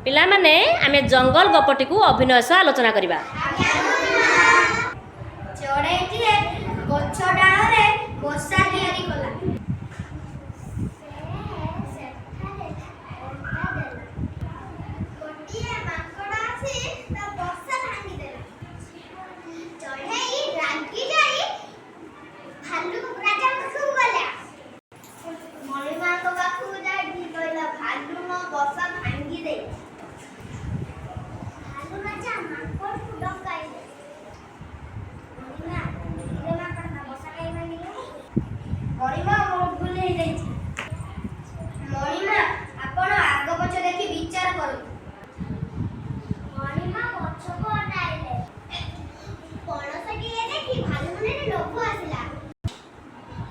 ପିଲାମାନେ ଆମେ ଜଙ୍ଗଲ ଗପଟିକୁ ଅଭିନୟ ସହ ଆଲୋଚନା କରିବା। ଚଢ଼େଇଟିଏ ଗଛ ଡାଳରେ ବସା ତିଆରି କଲା। ଗୋଟିଏ ମାଙ୍କଡ଼ ଆସି ତା ବସା ଭାଙ୍ଗିଦେଲା। ଚଢ଼େଇ ରାଗି ଯାଇ ଭାଲୁ ରାଜା ପାଖକୁ ଗଲା। ମଣିମାଙ୍କ ପାଖକୁ ଯାଇ କହିଲା, ଭାଲୁ ମୋ ବସା ଭାଙ୍ଗି ଦେଇଛି। ଭାଲୁ ରାଜା ମାଙ୍କଡ଼କୁ ଡକାଇଲେ। ମଣିମା ମୋର ଭୁଲ ହେଇଯାଇଛି। ମଣିମା ଆପଣ ଆଗ ପଛ ଦେଖି ବିଚାର କରନ୍ତୁ। ମଣିମା ପଛକୁ ଅନାଇଲେ। ପଣସଟିଏ ଦେଖି ଭାଲୁ ମନରେ ଲୋଭ ଆସିଲା।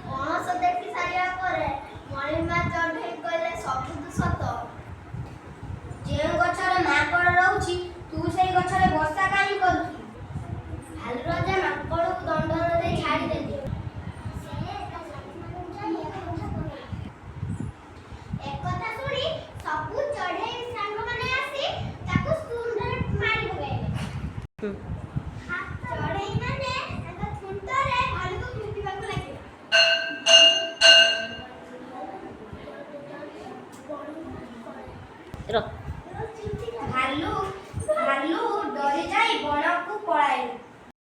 ପଣସ ଦେଖି ସାରିବା ପରେ ମଣିମା ଚଢ଼େଇ କହିଲେ, ସବୁ ତ ସତ। ଯେଉଁ ଗଛରେ ମାଙ୍କଡ଼ ରହୁଛି ତୁ ସେଇ ଗଛରେ ବସା କାହିଁ କରୁଛୁ? ଭାଲୁ ରାଜା ମାଙ୍କଡ଼କୁ ଦଣ୍ଡନ ଦେଇ ଛାଡ଼ିଦେଲେ। ଏକଥା ଶୁଣି ସବୁ ଚଢ଼େଇ ସାଙ୍ଗମାନେ ଆସି ତାକୁ ଶୁଣ୍ଢରେ ମାରି ପକାଇଲେ। ଚଢ଼େଇମାନେ ତାଙ୍କ ଥୁଣ୍ଟରେ ଭାଲୁକୁ ପିଟିବାକୁ ଲାଗିଲେ। ଭାଲୁ ଡରି ଯାଇ ବଣକୁ ପଳାଇଲେ।